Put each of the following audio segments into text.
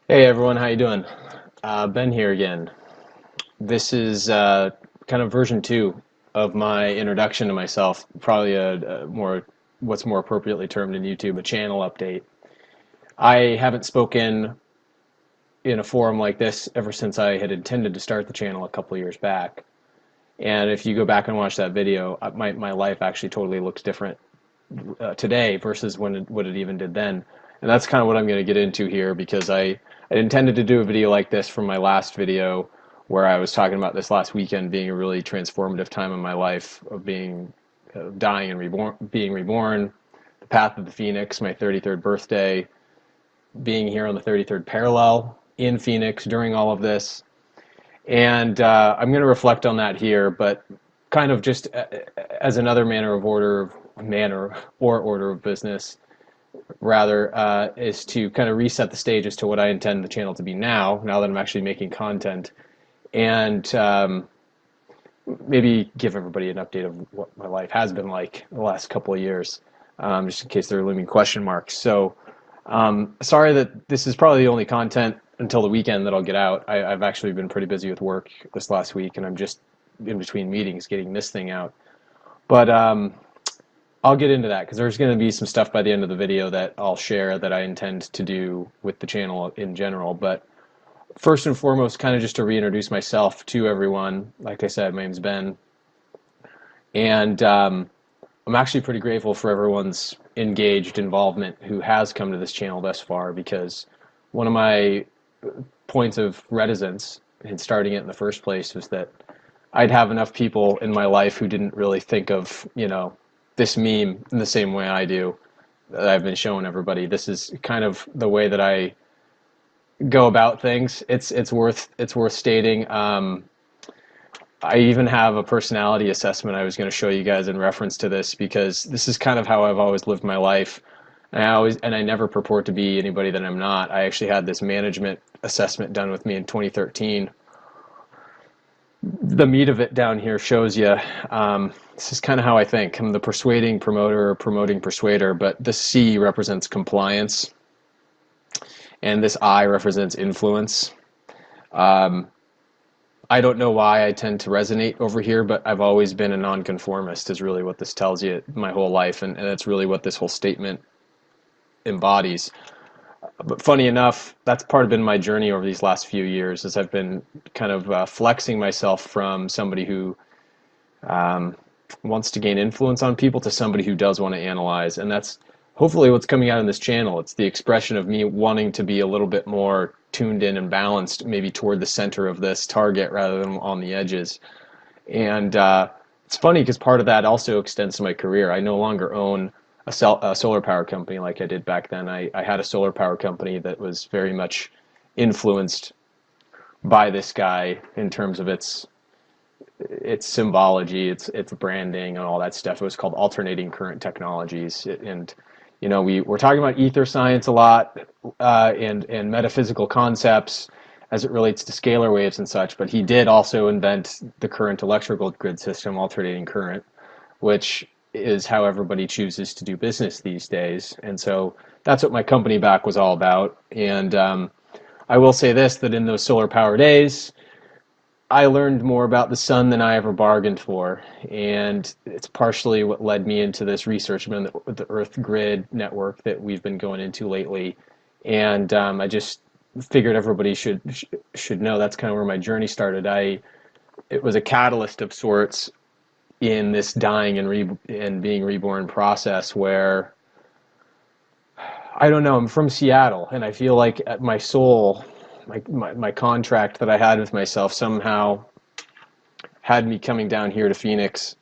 Hey everyone, how you doing? Ben here again. This is kind of version two of my introduction to myself, probably a more what's more appropriately termed in YouTube a channel update. I haven't spoken in a forum like this ever since I had intended to start the channel a couple years back. And if you go back and watch that video, my life actually totally looks different today versus what it even did then. And that's kind of what I'm going to get into here because I intended to do a video like this from my last video where I was talking about this last weekend being a really transformative time in my life of being dying and being reborn, the path of the Phoenix, my 33rd birthday, being here on the 33rd parallel in Phoenix during all of this. And I'm going to reflect on that here, but kind of just as another manner or order of business, rather, is to kind of reset the stage as to what I intend the channel to be now that I'm actually making content, and maybe give everybody an update of what my life has been like the last couple of years, just in case there are looming question marks. So, sorry that this is probably the only content until the weekend that I'll get out. I've actually been pretty busy with work this last week, and I'm just in between meetings getting this thing out. But I'll get into that because there's going to be some stuff by the end of the video that I'll share that I intend to do with the channel in general. But first and foremost, kind of just to reintroduce myself to everyone. Like I said, my name's Ben, and I'm actually pretty grateful for everyone's engaged involvement who has come to this channel thus far because one of my points of reticence in starting it in the first place was that I'd have enough people in my life who didn't really think of, this meme in the same way I do that I've been showing everybody. This is kind of the way that I go about things. It's worth stating. I even have a personality assessment I was going to show you guys in reference to this because this is kind of how I've always lived my life. And I never purport to be anybody that I'm not. I actually had this management assessment done with me in 2013. The meat of it down here shows you. This is kind of how I think. I'm the persuading promoter or promoting persuader, but the C represents compliance, and this I represents influence. Um, I don't know why I tend to resonate over here, but I've always been a nonconformist, is really what this tells you my whole life, and that's really what this whole statement embodies. But funny enough, that's part of been my journey over these last few years, as I've been kind of flexing myself from somebody who um, wants to gain influence on people to somebody who does want to analyze. And that's hopefully what's coming out in this channel. It's the expression of me wanting to be a little bit more tuned in and balanced, maybe toward the center of this target rather than on the edges. And it's funny because part of that also extends to my career. I no longer own a solar power company like I did back then. I had a solar power company that was very much influenced by this guy in terms of its symbology, its branding, and all that stuff. It was called Alternating Current Technologies, and we're talking about ether science a lot, and metaphysical concepts as it relates to scalar waves and such. But he did also invent the current electrical grid system, alternating current, which is how everybody chooses to do business these days. And so that's what my company back was all about. And I will say this, that in those solar power days, I learned more about the sun than I ever bargained for, and it's partially what led me into this research on the Earth grid network that we've been going into lately. And I just figured everybody should know that's kind of where my journey started. It was a catalyst of sorts in this dying and being reborn process where I don't know. I'm from Seattle, and I feel like my soul, my contract that I had with myself somehow had me coming down here to Phoenix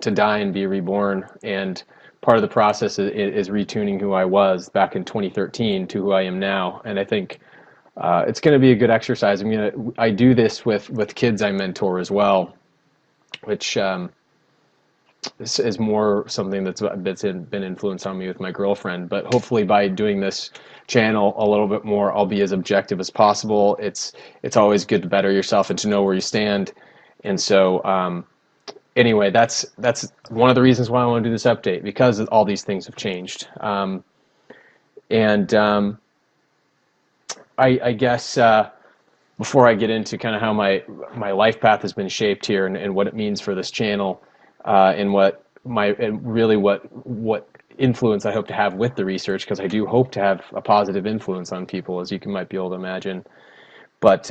to die and be reborn. And part of the process is retuning who I was back in 2013 to who I am now. And I think it's going to be a good exercise. I do this with kids I mentor as well, which this is more something that's been influenced on me with my girlfriend. But hopefully by doing this channel a little bit more, I'll be as objective as possible. It's always good to better yourself and to know where you stand. And so anyway, that's one of the reasons why I want to do this update, because all these things have changed. And I guess before I get into kind of how my life path has been shaped here and what it means for this channel, and really what influence I hope to have with the research, because I do hope to have a positive influence on people, as you might be able to imagine. But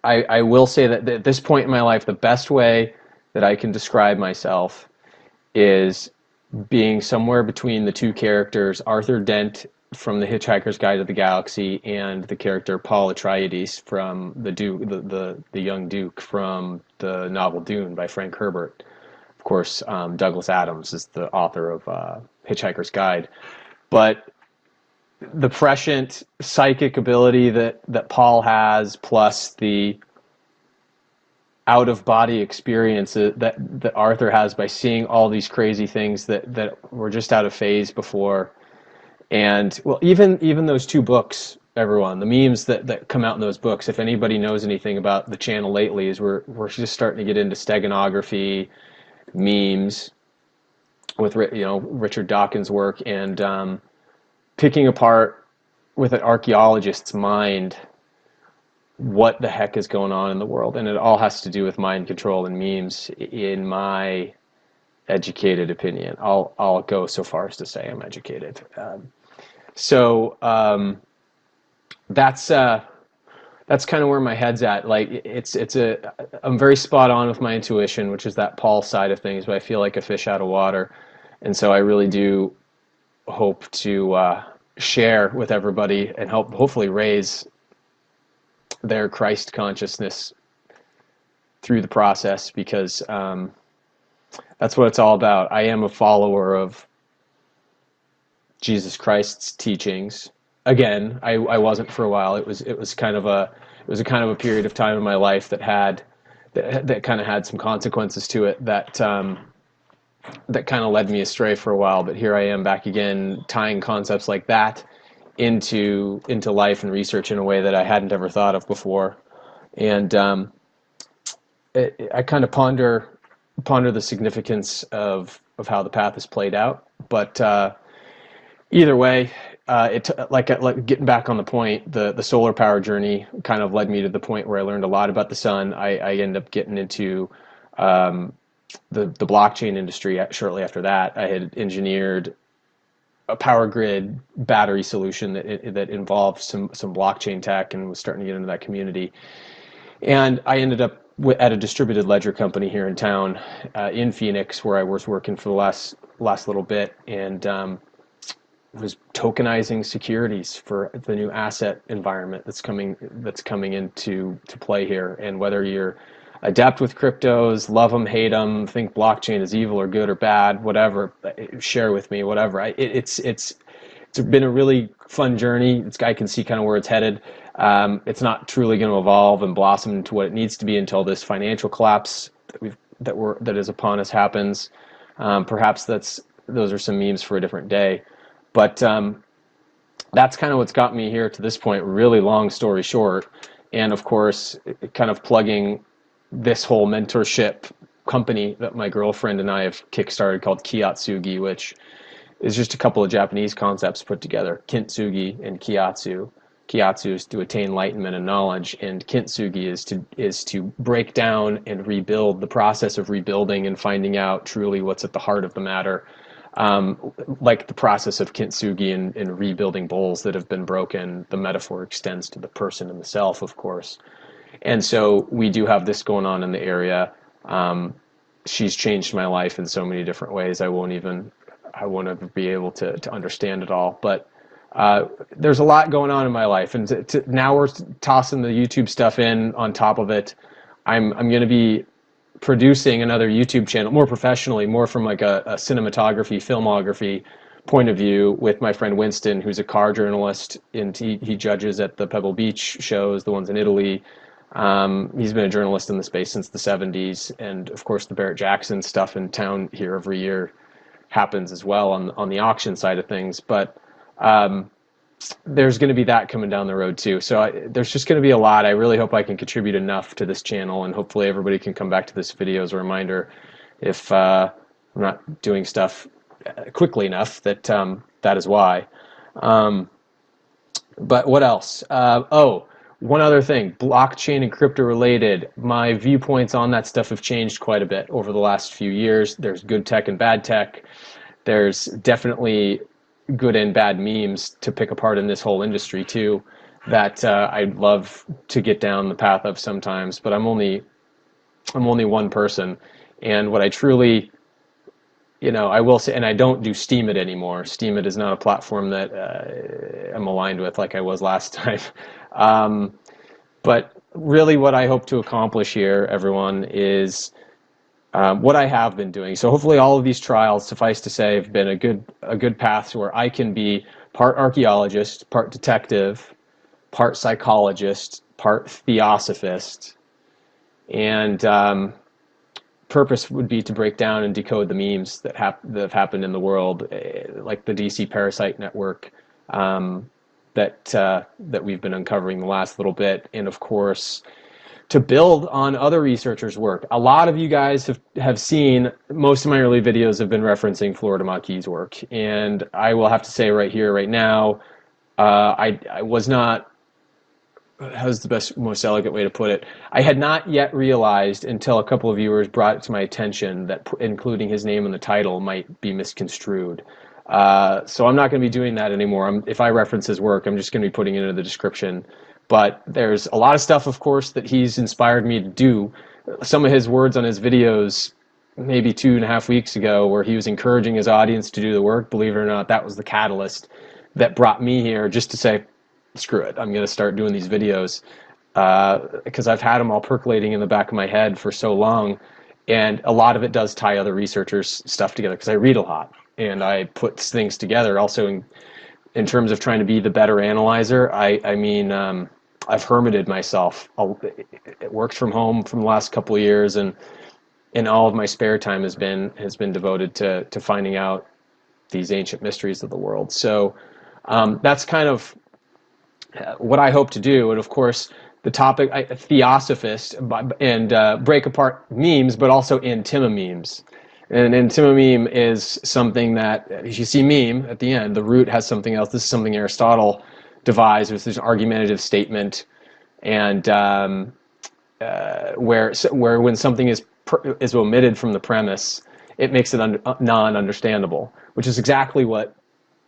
I will say that at this point in my life, the best way that I can describe myself is being somewhere between the two characters, Arthur Dent from The Hitchhiker's Guide to the Galaxy and the character Paul Atreides from the young Duke from the novel Dune by Frank Herbert. Of course, Douglas Adams is the author of Hitchhiker's Guide. But the prescient psychic ability that Paul has, plus the out-of-body experience that Arthur has by seeing all these crazy things that were just out of phase before. And, well, even those two books, everyone, the memes that come out in those books, if anybody knows anything about the channel lately, is we're just starting to get into steganography, memes, with Richard Dawkins' work, and picking apart with an archaeologist's mind what the heck is going on in the world. And it all has to do with mind control and memes, in my educated opinion. I'll go so far as to say I'm educated. So that's kind of where my head's at. Like I'm very spot on with my intuition, which is that Paul side of things, but I feel like a fish out of water. And so I really do hope to share with everybody and hopefully raise their Christ consciousness through the process, because that's what it's all about. I am a follower of Jesus Christ's teachings. Again, I wasn't for a while. It was kind of a period of time in my life that kind of had some consequences to it that kind of led me astray for a while. But here I am back again, tying concepts like that into life and research in a way that I hadn't ever thought of before. And I kind of ponder the significance of how the path is played out. But either way, like getting back on the point, the solar power journey kind of led me to the point where I learned a lot about the sun. I ended up getting into the blockchain industry shortly after that. I had engineered a power grid battery solution that involved some blockchain tech, and was starting to get into that community. And I ended up at a distributed ledger company here in town, in Phoenix, where I was working for the last little bit, and was tokenizing securities for the new asset environment that's coming into play here. And whether you're adept with cryptos, love them, hate them, think blockchain is evil or good or bad, whatever, share with me, whatever. It's been a really fun journey. I can see kind of where it's headed. It's not truly going to evolve and blossom into what it needs to be until this financial collapse that is upon us happens. Perhaps those are some memes for a different day. But that's kind of what's got me here to this point, really long story short. And of course, kind of plugging this whole mentorship company that my girlfriend and I have kickstarted, called Kiyotsugi, which is just a couple of Japanese concepts put together, Kintsugi and Kiyotsu. Kiyotsu is to attain enlightenment and knowledge, and Kintsugi is to break down and rebuild, the process of rebuilding and finding out truly what's at the heart of the matter. Like the process of Kintsugi in rebuilding bowls that have been broken, the metaphor extends to the person and the self, of course. And so we do have this going on in the area. She's changed my life in so many different ways. I won't ever be able to understand it all. But there's a lot going on in my life, and now we're tossing the YouTube stuff in on top of it. I'm going to be producing another YouTube channel, more professionally, more from like a cinematography, filmography point of view, with my friend Winston, who's a car journalist, and he judges at the Pebble Beach shows, the ones in Italy. He's been a journalist in the space since the 70s, and of course the Barrett Jackson stuff in town here every year happens as well on the auction side of things. But there's going to be that coming down the road too. So there's just going to be a lot. I really hope I can contribute enough to this channel, and hopefully everybody can come back to this video as a reminder if I'm not doing stuff quickly enough, that is why. But what else? Oh, one other thing, blockchain and crypto related. My viewpoints on that stuff have changed quite a bit over the last few years. There's good tech and bad tech. There's definitely good and bad memes to pick apart in this whole industry too, that I'd love to get down the path of sometimes. But I'm only one person, and what I truly, I will say, and I don't do Steemit anymore. Steemit is not a platform that I'm aligned with like I was last time. Um, but really, what I hope to accomplish here, everyone, is what I have been doing. So hopefully, all of these trials, suffice to say, have been a good path to where I can be part archaeologist, part detective, part psychologist, part theosophist, and purpose would be to break down and decode the memes that have happened in the world, like the DC parasite network, that we've been uncovering the last little bit, and of course to build on other researchers' work. A lot of you guys have seen, most of my early videos have been referencing Florida Maquis' work, and I will have to say right here, right now, I was not, how's the best, most elegant way to put it? I had not yet realized until a couple of viewers brought it to my attention that including his name in the title might be misconstrued. So I'm not going to be doing that anymore. If I reference his work, I'm just going to be putting it in the description. But there's a lot of stuff, of course, that he's inspired me to do. Some of his words on his videos maybe 2.5 weeks ago, where he was encouraging his audience to do the work, believe it or not, that was the catalyst that brought me here, just to say, screw it, I'm going to start doing these videos, because I've had them all percolating in the back of my head for so long, and a lot of it does tie other researchers' stuff together, because I read a lot, and I put things together. Also, in terms of trying to be the better analyzer, I mean, I've hermited myself. It worked from home from the last couple of years, and all of my spare time has been devoted to finding out these ancient mysteries of the world. So that's kind of what I hope to do. And of course, the topic, Theosophist, and break apart memes, but also Enthymemes. And Enthymeme is something that, as you see meme at the end, the root has something else. This is something Aristotle devised, which is an argumentative statement, and where when something is omitted from the premise, it makes it non-understandable, which is exactly what,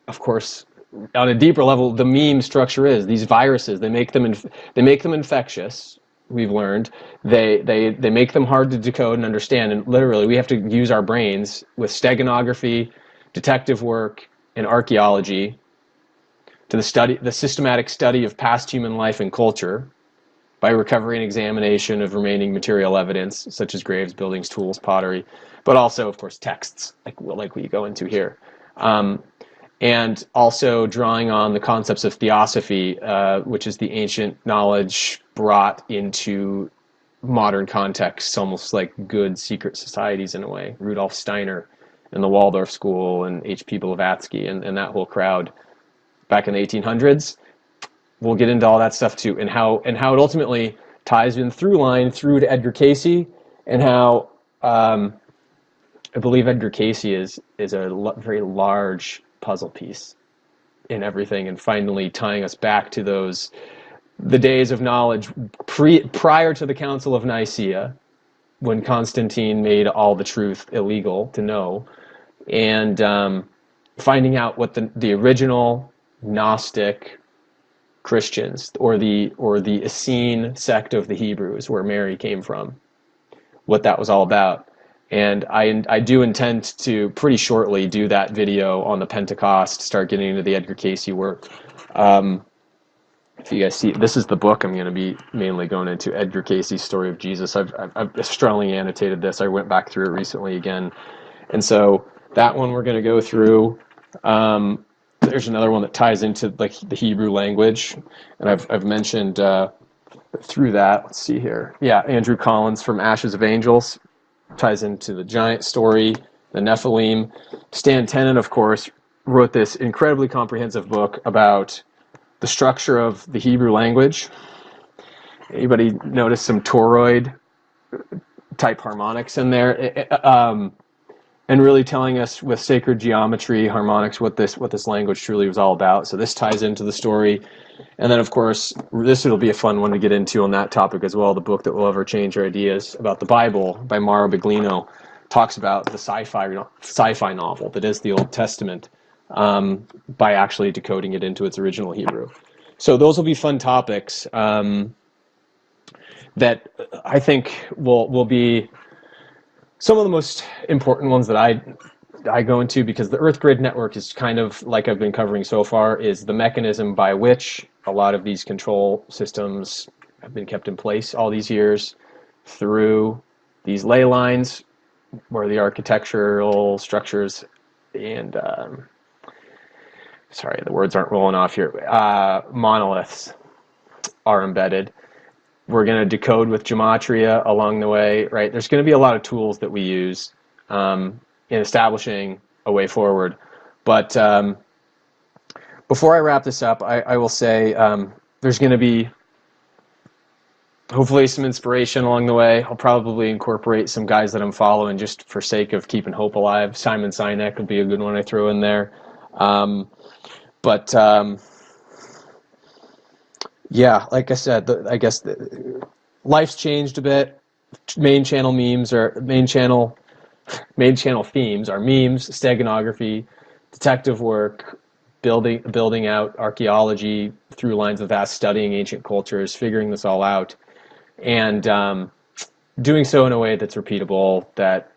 of course, on a deeper level, the meme structure is. These viruses, they make them infectious. We've learned they make them hard to decode and understand, and literally we have to use our brains with steganography, detective work, and archaeology to the systematic study of past human life and culture by recovery and examination of remaining material evidence, such as graves, buildings, tools, pottery, but also, of course, texts, like we go into here. And also drawing on the concepts of Theosophy, which is the ancient knowledge brought into modern contexts, almost like good secret societies in a way. Rudolf Steiner and the Waldorf School and H.P. Blavatsky and that whole crowd back in the 1800s. We'll get into all that stuff too, and how it ultimately ties in through to Edgar Cayce, and how I believe Edgar Cayce is a very large puzzle piece in everything, and finally tying us back to the days of knowledge prior to the Council of Nicaea, when Constantine made all the truth illegal to know, and finding out what the original Gnostic Christians, or the Essene sect of the Hebrews, where Mary came from, what that was all about. And I do intend to pretty shortly do that video on the Pentecost, start getting into the Edgar Cayce work. If you guys see, this is the book I'm going to be mainly going into, Edgar Cayce's Story of Jesus. I've strongly annotated this. I went back through it recently again. And so that one we're going to go through. There's another one that ties into like the Hebrew language, and I've mentioned through that. Let's see here. Yeah, Andrew Collins from Ashes of Angels ties into the giant story, the Nephilim. Stan Tenen, of course, wrote this incredibly comprehensive book about the structure of the Hebrew language. Anybody notice some toroid type harmonics in there? and really telling us with sacred geometry, harmonics, what this language truly was all about. So this ties into the story. And then, of course, this will be a fun one to get into on that topic as well. The book that will ever change our ideas about the Bible by Mauro Biglino talks about the sci-fi novel that is the Old Testament, by actually decoding it into its original Hebrew. So those will be fun topics that I think will be some of the most important ones that I go into, because the Earth Grid Network is kind of, like I've been covering so far, is the mechanism by which a lot of these control systems have been kept in place all these years through these ley lines, where the architectural structures and sorry, the words aren't rolling off here, monoliths are embedded. We're going to decode with gematria along the way, right? There's going to be a lot of tools that we use in establishing a way forward. But before I wrap this up, I will say there's going to be hopefully some inspiration along the way. I'll probably incorporate some guys that I'm following just for sake of keeping hope alive. Simon Sinek would be a good one I throw in there. Yeah, like I said, I guess life's changed a bit. Main channel themes are memes, steganography, detective work, building out archaeology through lines of vast, studying ancient cultures, figuring this all out, and doing so in a way that's repeatable, that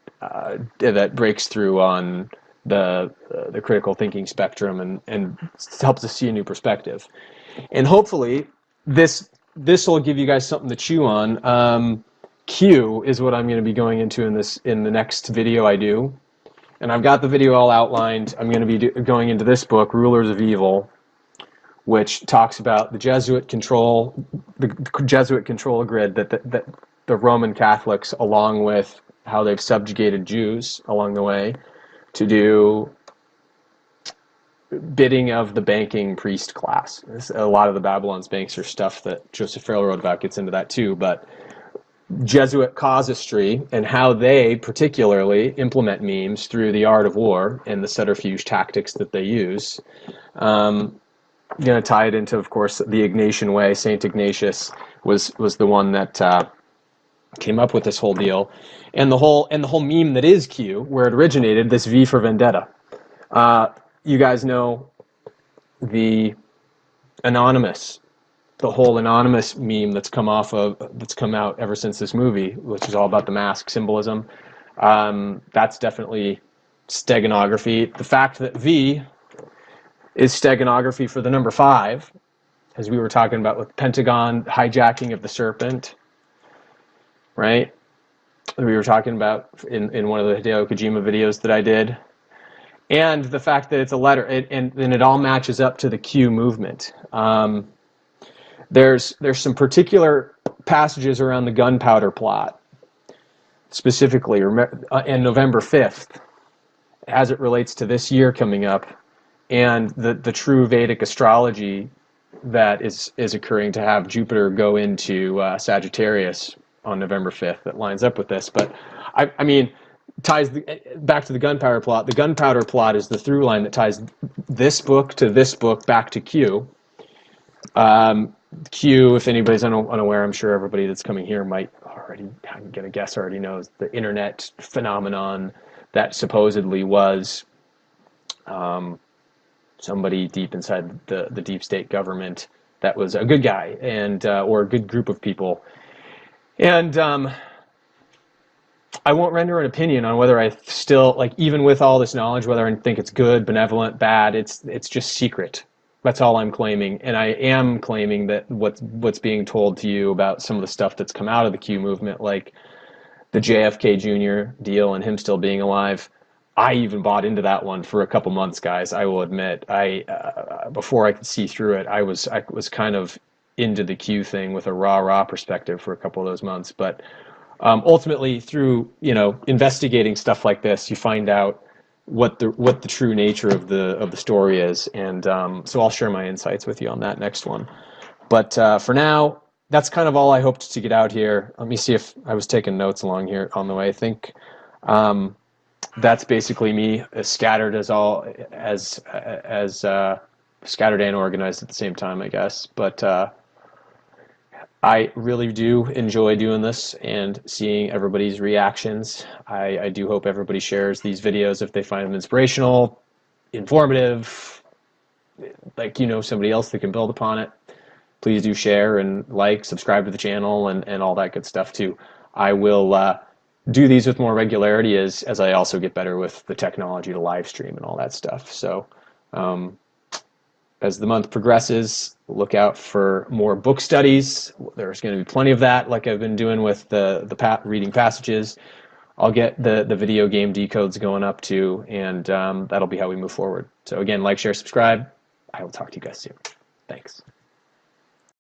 breaks through on the critical thinking spectrum and helps us see a new perspective. And hopefully this will give you guys something to chew on. Q is what I'm going to be going into in the next video I do. And I've got the video all outlined. I'm going to be going into this book, Rulers of Evil, which talks about the Jesuit control grid that the Roman Catholics, along with how they've subjugated Jews along the way, to do bidding of the banking priest class. A lot of the Babylon's banks are stuff that Joseph Farrell wrote about, gets into that too, but Jesuit casuistry and how they particularly implement memes through the art of war and the subterfuge tactics that they use. Going to tie it into, of course, the Ignatian way. Saint Ignatius was the one that came up with this whole deal, and the whole meme that is Q, where it originated, this V for Vendetta. You guys know the whole anonymous meme that's come out ever since this movie, which is all about the mask symbolism. That's definitely steganography. The fact that V is steganography for the number 5, as we were talking about with Pentagon hijacking of the serpent, right? We were talking about in one of the Hideo Kojima videos that I did. And the fact that it's a letter, and it all matches up to the Q movement. There's some particular passages around the gunpowder plot, specifically, and November 5th, as it relates to this year coming up, and the true Vedic astrology that is occurring to have Jupiter go into Sagittarius on November 5th that lines up with this. But I mean, ties back to the gunpowder plot. The gunpowder plot is the through line that ties this book to this book back to Q. Q, if anybody's unaware, I'm sure everybody that's coming here might already, I'm going to guess, already knows the internet phenomenon that supposedly was somebody deep inside the deep state government that was a good guy and or a good group of people. And I won't render an opinion on whether I still, like, even with all this knowledge, whether I think it's good, benevolent, bad. It's just secret. That's all I'm claiming. And I am claiming that what's being told to you about some of the stuff that's come out of the Q movement, like the JFK Jr. deal and him still being alive, I even bought into that one for a couple months, guys. I will admit, before I could see through it, I was kind of into the Q thing with a raw perspective for a couple of those months. But ultimately, through investigating stuff like this, you find out what the true nature of the story is, and so I'll share my insights with you on that next one. But for now, that's kind of all I hoped to get out here. Let me see if I was taking notes along here on the way. I think that's basically me, as scattered as scattered and organized at the same time, I guess. But I really do enjoy doing this and seeing everybody's reactions. I do hope everybody shares these videos if they find them inspirational, informative, like you know somebody else that can build upon it. Please do share and like, subscribe to the channel, and all that good stuff too. I will do these with more regularity as I also get better with the technology to live stream and all that stuff. So as the month progresses, look out for more book studies. There's going to be plenty of that, like I've been doing with the reading passages. I'll get the video game decodes going up too, and that'll be how we move forward. So again, like, share, subscribe. I will talk to you guys soon. Thanks.